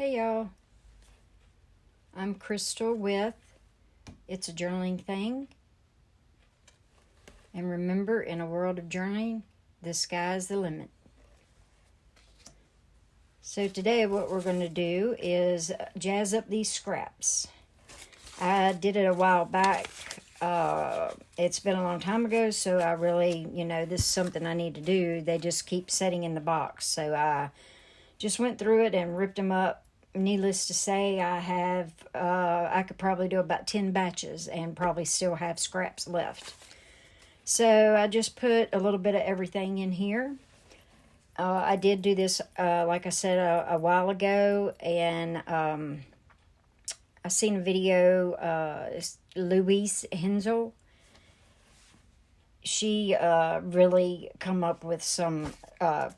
Hey y'all, I'm Crystal with It's a Journaling Thing. And remember, in a world of journaling, the sky's the limit. So today what we're going to do is jazz up these scraps. I did it a while back. It's been a long time ago, so I really, this is something I need to do. They just keep sitting in the box. So I just went through it and ripped them up. Needless to say, I could probably do about 10 batches and probably still have scraps left. So I just put a little bit of everything in here. I did do this, like I said, a while ago, and I seen a video, Louise Hensel. She really come up with some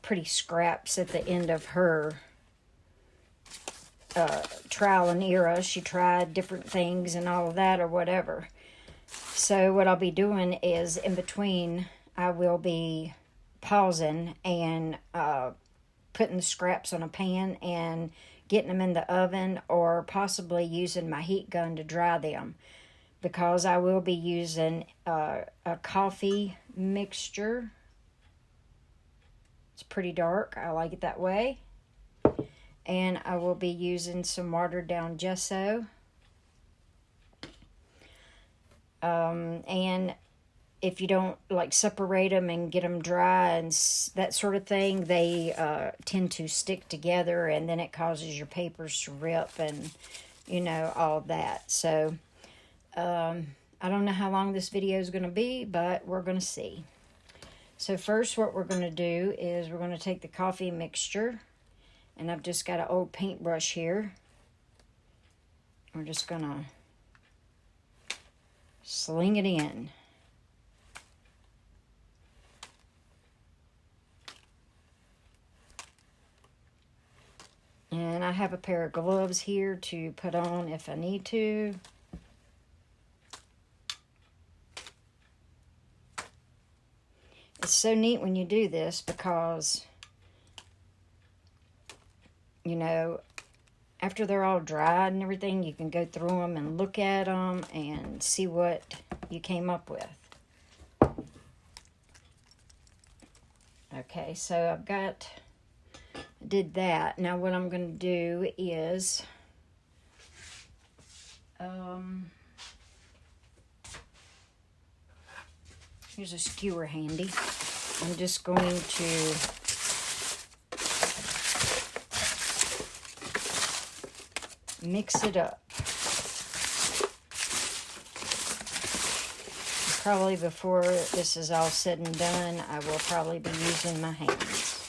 pretty scraps at the end of her trial and error. She tried different things and all of that or whatever. So what I'll be doing is in between I will be pausing and putting the scraps on a pan and getting them in the oven, or possibly using my heat gun to dry them, because I will be using a coffee mixture. It's pretty dark. I like it that way. And I will be using some watered down gesso. And if you don't separate them and get them dry and that sort of thing, they tend to stick together, and then it causes your papers to rip and all that. So I don't know how long this video is going to be, but we're going to see. So first what we're going to do is we're going to take the coffee mixture. And I've just got an old paintbrush here. We're just going to sling it in. And I have a pair of gloves here to put on if I need to. It's so neat when you do this because after they're all dried and everything, you can go through them and look at them and see what you came up with. Okay, so I did that. Now what I'm going to do is, here's a skewer handy. I'm just going to mix it up. Probably before this is all said and done, I will probably be using my hands.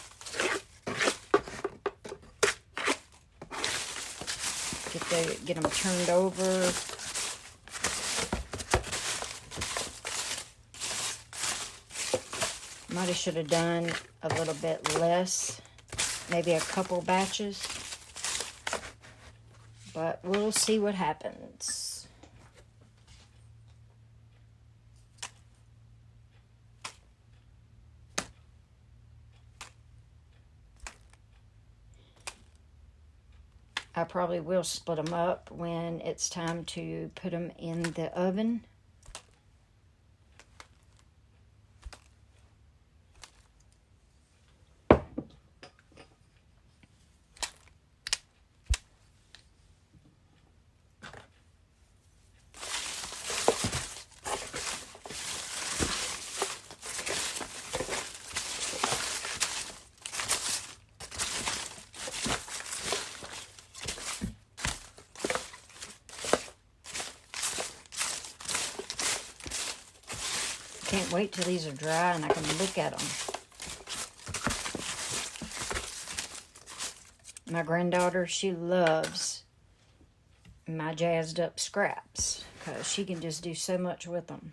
Get them turned over. Might have should have done a little bit less, maybe a couple batches. But we'll see what happens. I probably will split them up when it's time to put them in the oven. Can't wait till these are dry and I can look at them. My granddaughter, she loves my jazzed up scraps because she can just do so much with them.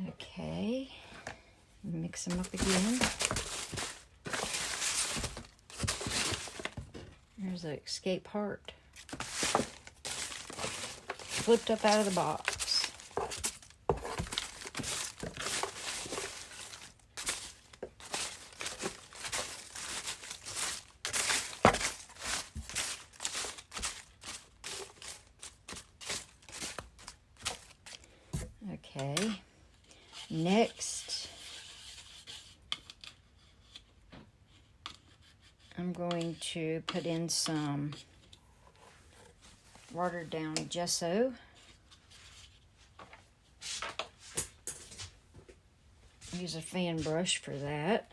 Okay. Mix them up again. There's an escape heart. Flipped up out of the box. Okay. Next, I'm going to put in some watered down gesso. Use a fan brush for that.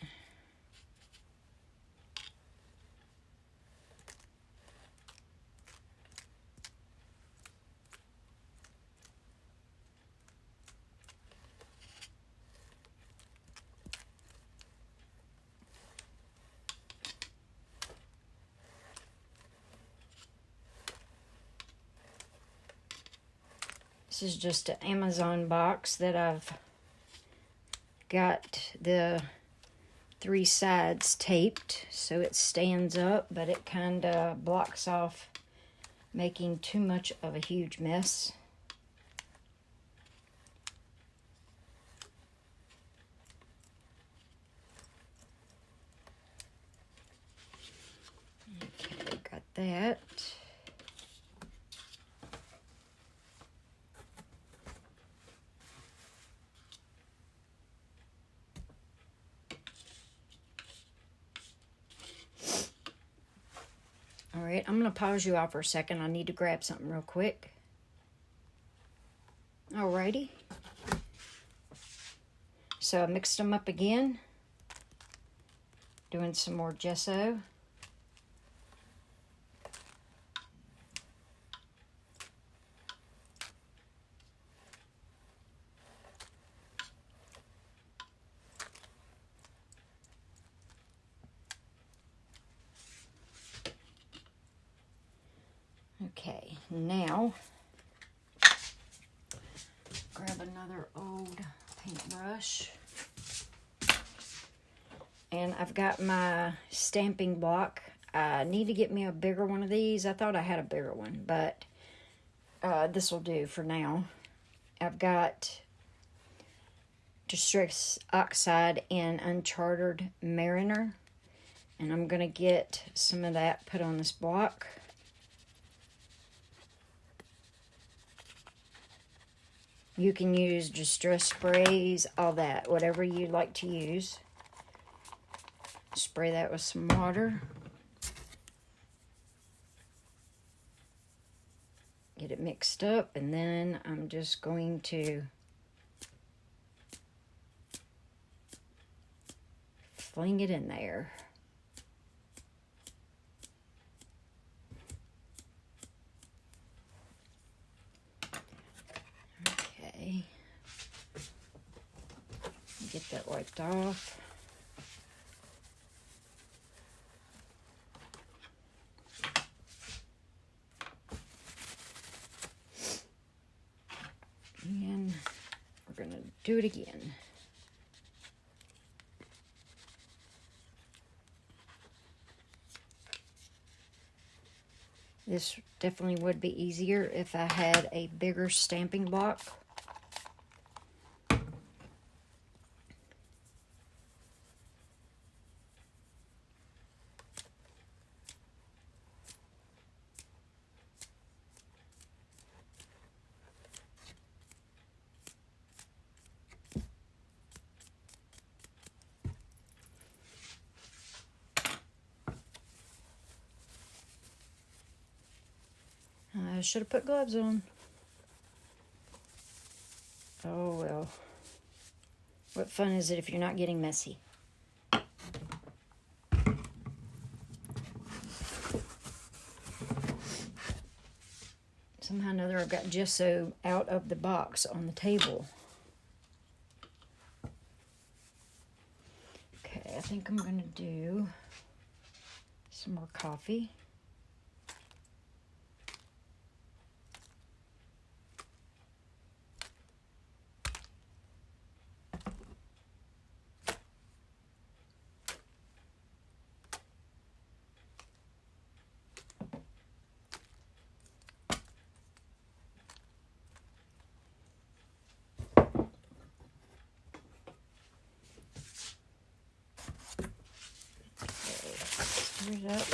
This is just an Amazon box that I've got the 3 sides taped so it stands up, but it kind of blocks off making too much of a huge mess. Okay, got that. All right, I'm going to pause you off for a second. I need to grab something real quick. Alrighty. So I mixed them up again. Doing some more gesso. Okay, now grab another old paintbrush. And I've got my stamping block. I need to get me a bigger one of these. I thought I had a bigger one, but this will do for now. I've got Distress Oxide in Uncharted Mariner. And I'm going to get some of that put on this block. You can use distress sprays, all that, whatever you like to use. Spray that with some water. Get it mixed up, and then I'm just going to fling it in there. Get that wiped off. And we're going to do it again. This definitely would be easier if I had a bigger stamping block. I should have put gloves on. Oh well. What fun is it if you're not getting messy? Somehow or another I've got gesso out of the box on the table. Okay, I think I'm going to do some more coffee. it up.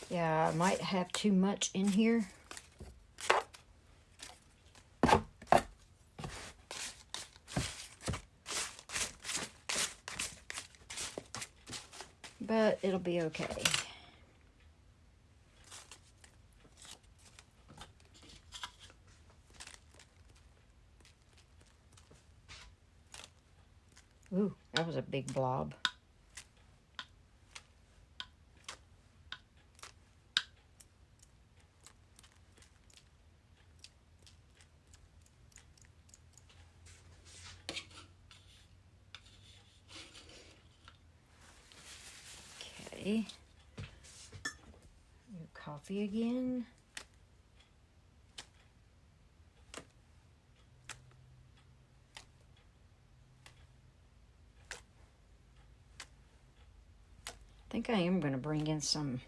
Yeah, I might have too much in here. But it'll be okay. Ooh, that was a big blob. Okay. Coffee again. I think I am going to bring in some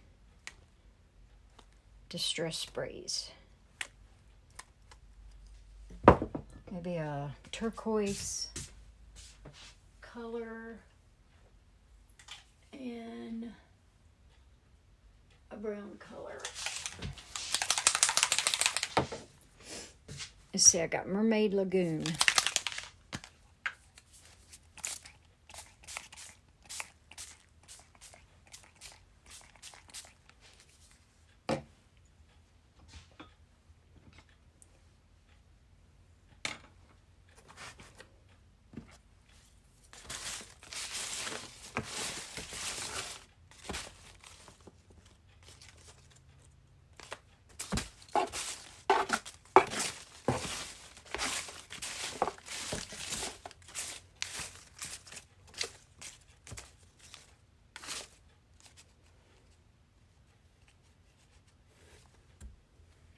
distress sprays. Maybe a turquoise color and a brown color. Let's see, I got Mermaid Lagoon.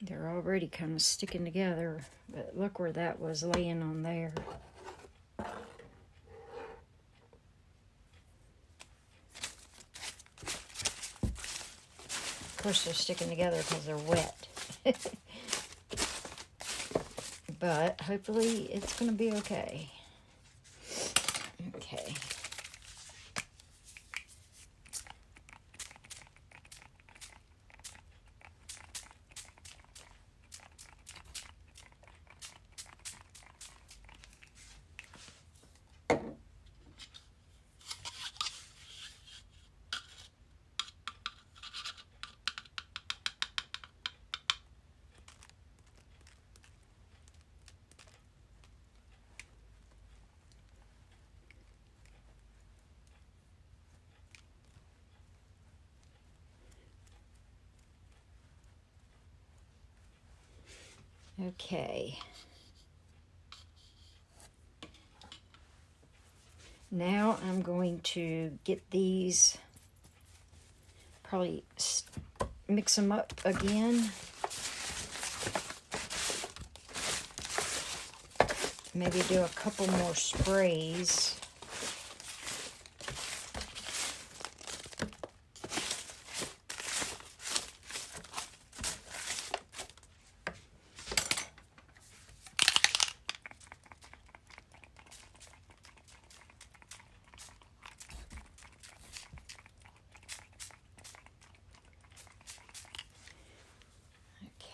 They're already kind of sticking together, but look where that was laying on there. Of course, they're sticking together because they're wet. But hopefully it's going to be okay. Okay. Okay. Now I'm going to get these, probably mix them up again. Maybe do a couple more sprays.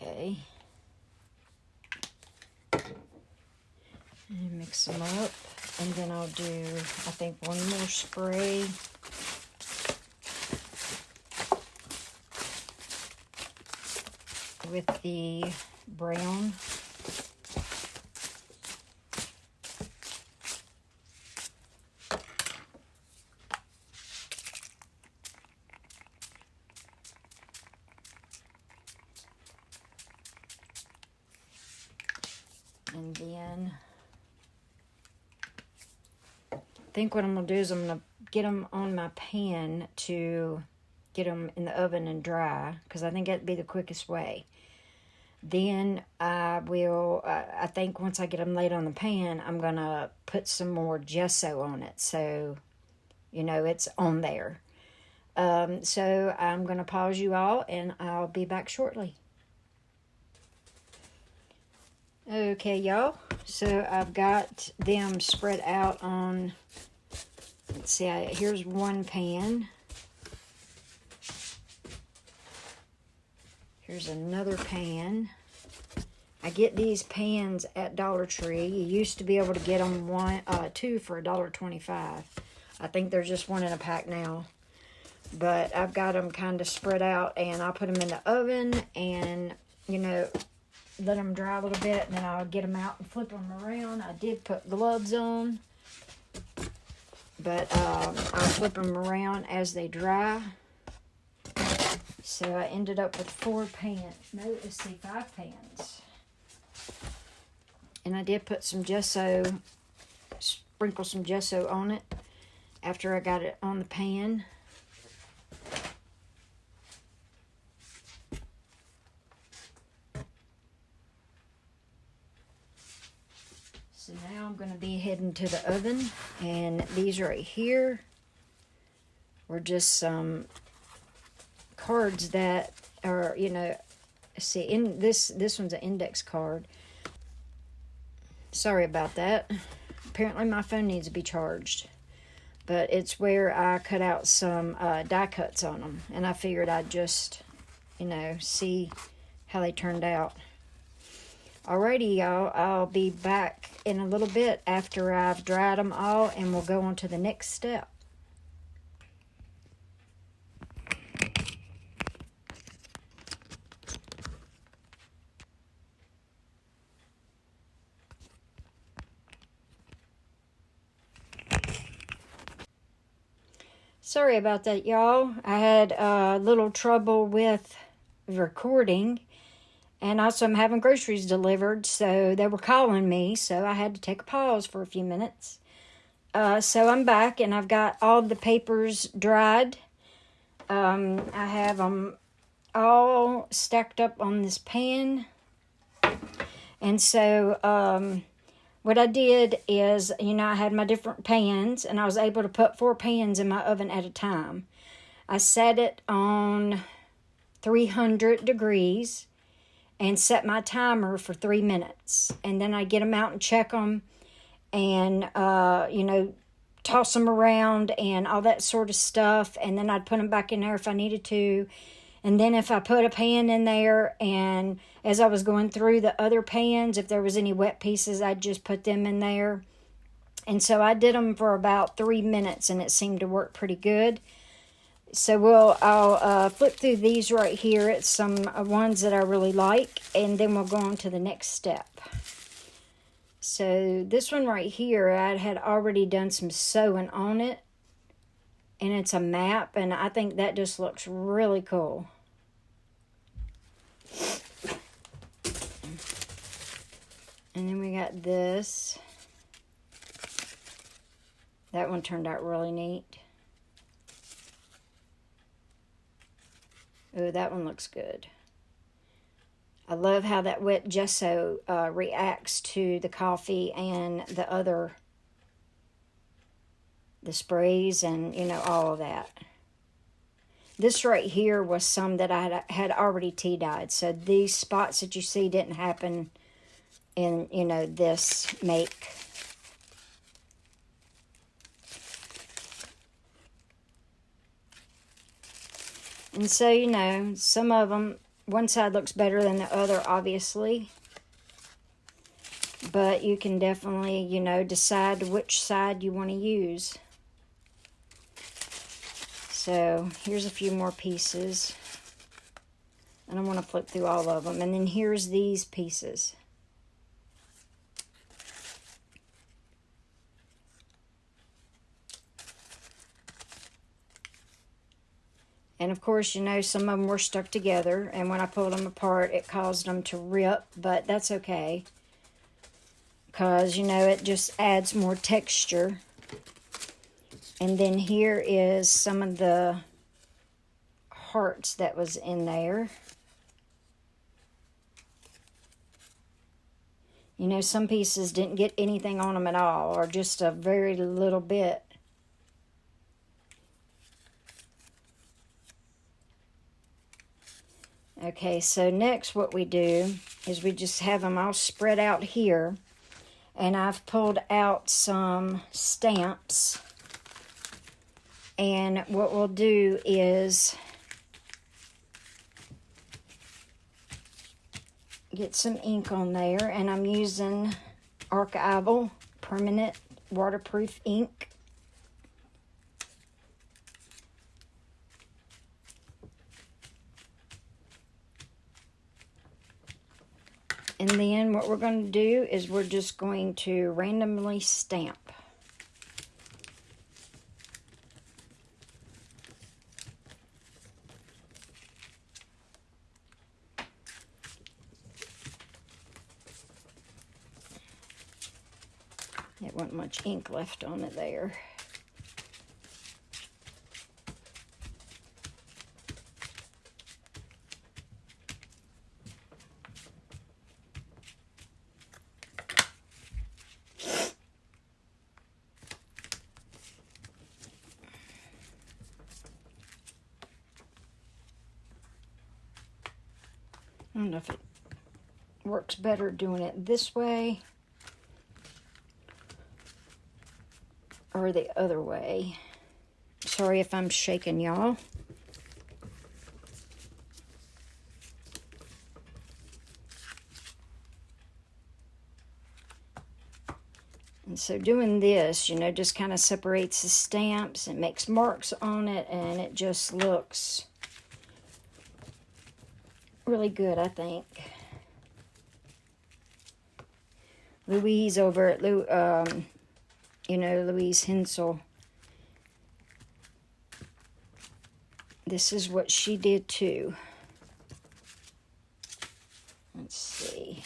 Okay. And mix them up. And then I'll do, I think, one more spray. With the brown. And then I think what I'm going to do is I'm going to get them on my pan to get them in the oven and dry, because I think that'd be the quickest way. Then I will, I think once I get them laid on the pan, I'm going to put some more gesso on it, so, you know, it's on there. So I'm going to pause you all, and I'll be back shortly. Okay, y'all. So I've got them spread out on, let's see, here's one pan. Here's another pan. I get these pans at Dollar Tree. You used to be able to get them two for $1.25. I think there's just one in a pack now. But I've got them kind of spread out, and I'll put them in the oven and, let them dry a little bit, and then I'll get them out and flip them around. I did put gloves on, but I'll flip them around as they dry. So I ended up with 5 pans. And I did put some gesso, sprinkle some gesso on it after I got it on the pan. So now I'm going to be heading to the oven, and these right here were just some cards that are, see, in this one's an index card. Sorry about that. Apparently my phone needs to be charged, but it's where I cut out some die cuts on them, and I figured I'd just, see how they turned out. Alrighty, y'all, I'll be back in a little bit after I've dried them all, and we'll go on to the next step. Sorry about that, y'all. I had a little trouble with recording. And also I'm having groceries delivered, so they were calling me, so I had to take a pause for a few minutes. So I'm back, and I've got all the papers dried. I have them all stacked up on this pan. And so what I did is, I had my different pans, and I was able to put 4 pans in my oven at a time. I set it on 300 degrees. And set my timer for 3 minutes. And then I get them out and check them and, toss them around and all that sort of stuff. And then I'd put them back in there if I needed to. And then if I put a pan in there, and as I was going through the other pans, if there was any wet pieces, I'd just put them in there. And so I did them for about 3 minutes, and it seemed to work pretty good. So I'll flip through these right here. It's some ones that I really like, and then we'll go on to the next step. So this one right here, I had already done some sewing on it, and it's a map, and I think that just looks really cool. And then we got this. That one turned out really neat. Oh, that one looks good. I love how that wet gesso reacts to the coffee and the sprays and, all of that. This right here was some that I had already tea dyed. So these spots that you see didn't happen in, this make. And so, some of them, one side looks better than the other, obviously. But you can definitely, decide which side you want to use. So, here's a few more pieces. And I want to flip through all of them. And then here's these pieces. And of course, some of them were stuck together, and when I pulled them apart, it caused them to rip, but that's okay. Because, it just adds more texture. And then here is some of the hearts that was in there. Some pieces didn't get anything on them at all, or just a very little bit. Okay, so next what we do is we just have them all spread out here. And I've pulled out some stamps. And what we'll do is get some ink on there. And I'm using Archival Permanent Waterproof ink. And then what we're going to do is we're just going to randomly stamp. There wasn't much ink left on it there. I don't know if it works better doing it this way or the other way. Sorry if I'm shaking y'all. And so doing this, you know, just kind of separates the stamps and makes marks on it, and it just looks really good, I think. Louise over at Louise Hensel. This is what she did too. Let's see.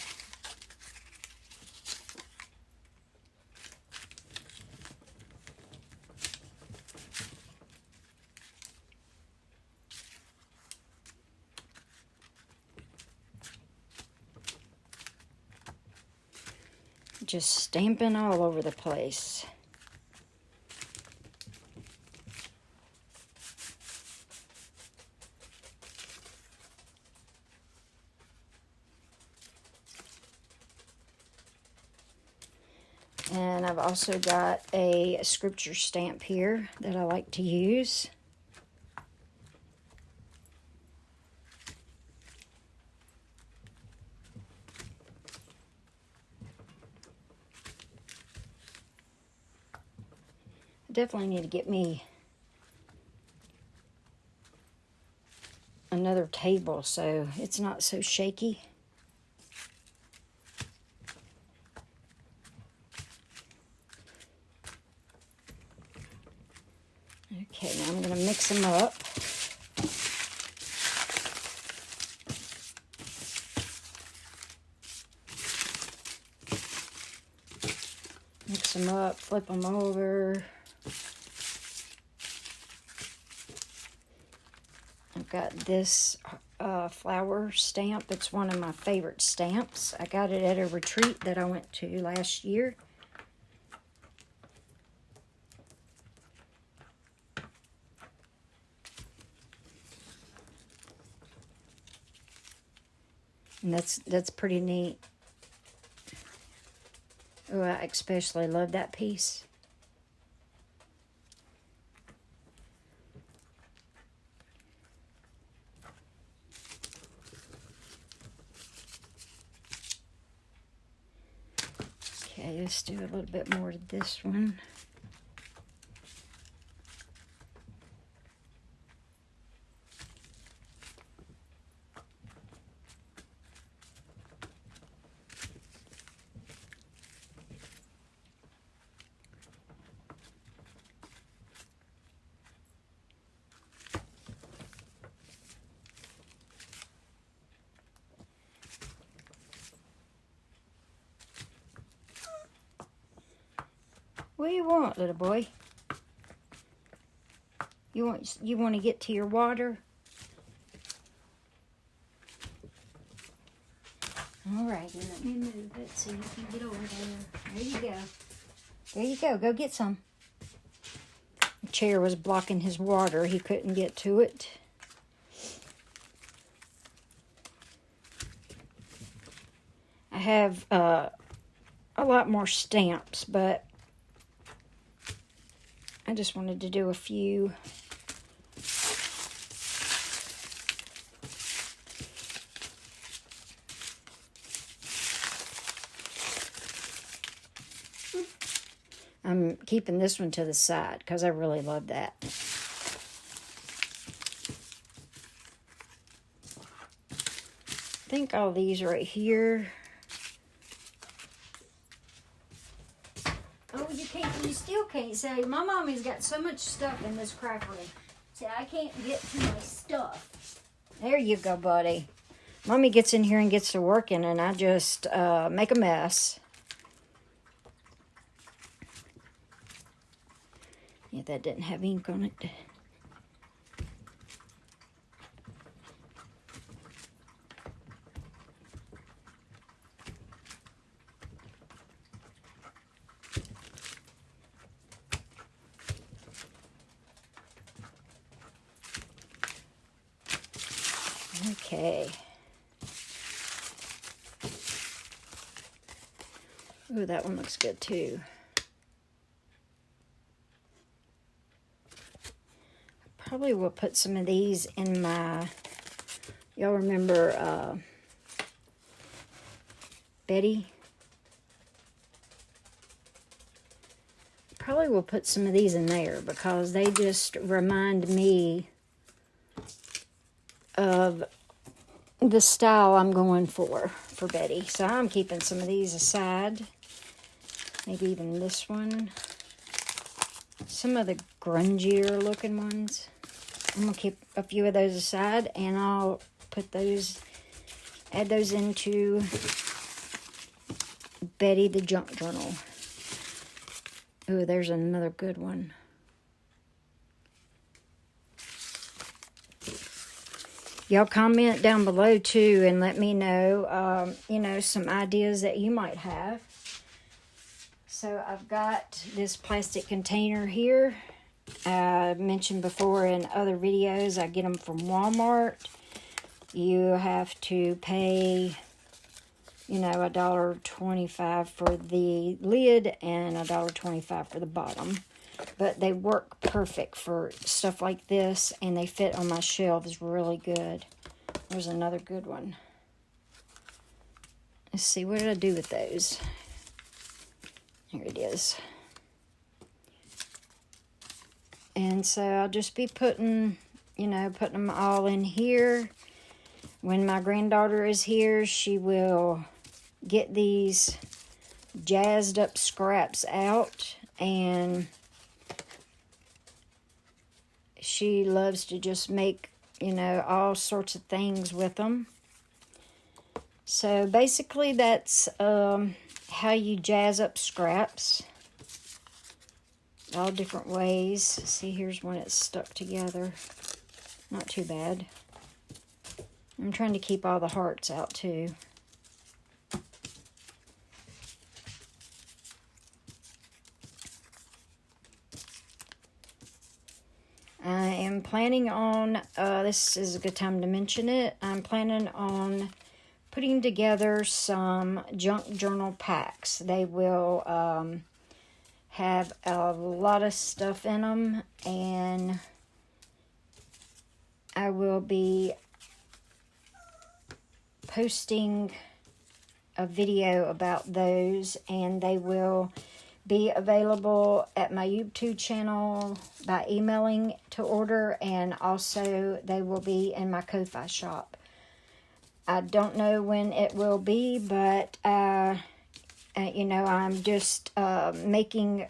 Just stamping all over the place. And I've also got a scripture stamp here that I like to use. Definitely need to get me another table so it's not so shaky. Okay, now I'm going to mix them up. Mix them up, flip them over. I've got this flower stamp. It's one of my favorite stamps. I got it at a retreat that I went to last year. And that's pretty neat. Oh, I especially love that piece. Okay, let's do a little bit more to this one. What do you want, little boy? You want to get to your water? All right, then let me move it so you can get over there. There you go. There you go. Go get some. The chair was blocking his water. He couldn't get to it. have a lot more stamps, but I just wanted to do a few. I'm keeping this one to the side because I really love that. I think all these right here. Oh, you still can't say, my mommy's got so much stuff in this crack room. See, I can't get to my stuff. There you go, buddy. Mommy gets in here and gets to working, and I just make a mess. Yeah, that didn't have ink on it. Okay. Ooh, that one looks good too. Probably will put some of these in my, y'all remember Betty? Probably will put some of these in there because they just remind me of the style I'm going for Betty. So I'm keeping some of these aside. Maybe even this one. Some of the grungier looking ones. I'm going to keep a few of those aside, and I'll put those, add those into Betty the Junk Journal. Ooh, there's another good one. Y'all comment down below too and let me know, you know, some ideas that you might have. So I've got this plastic container here. I mentioned before in other videos, I get them from Walmart. You have to pay, you know, $1.25 for the lid and $1.25 for the bottom. But they work perfect for stuff like this, and they fit on my shelves really good. There's another good one. Let's see, what did I do with those? Here it is. And so I'll just be putting, you know, putting them all in here. When my granddaughter is here, she will get these jazzed up scraps out, and she loves to just make, you know, all sorts of things with them. So basically that's how you jazz up scraps. All different ways. See, here's one that's stuck together. Not too bad. I'm trying to keep all the hearts out too. I am planning on, this is a good time to mention it, I'm planning on putting together some junk journal packs. They will have a lot of stuff in them, and I will be posting a video about those, and they will be available at my YouTube channel by emailing to order, and also they will be in my Ko-Fi shop. I don't know when it will be, but you know, I'm just making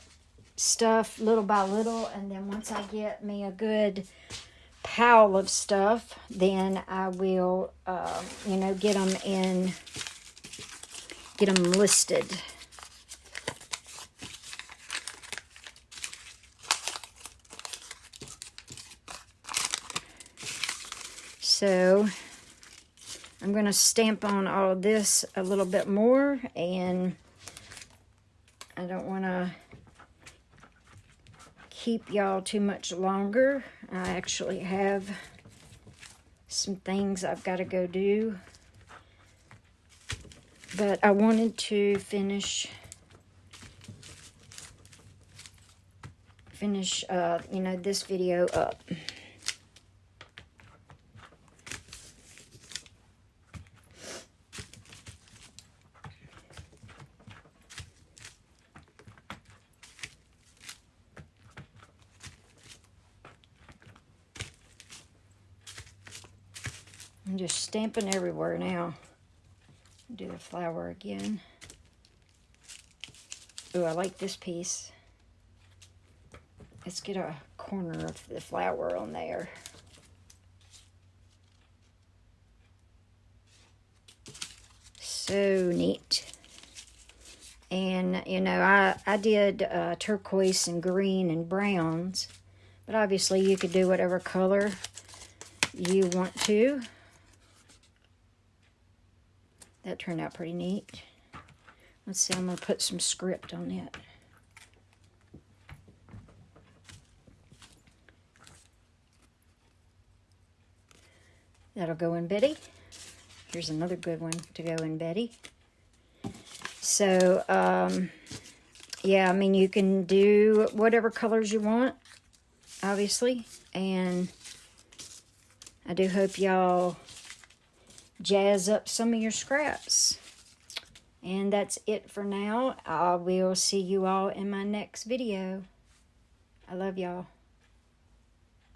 stuff little by little, and then once I get me a good pile of stuff, then I will, you know, get them listed. So I'm going to stamp on all of this a little bit more, and I don't want to keep y'all too much longer. I actually have some things I've got to go do. But I wanted to finish you know, this video up. I'm just stamping everywhere now. Do the flower again. Oh, I like this piece. Let's get a corner of the flower on there. So neat. And, you know, I did turquoise and green and browns. But obviously you could do whatever color you want to. That turned out pretty neat. Let's see, I'm going to put some script on it. That'll go in Betty. Here's another good one to go in Betty. So, yeah, I mean, you can do whatever colors you want, obviously. And I do hope y'all jazz up some of your scraps. And that's it for now. I will see you all in my next video. I love y'all.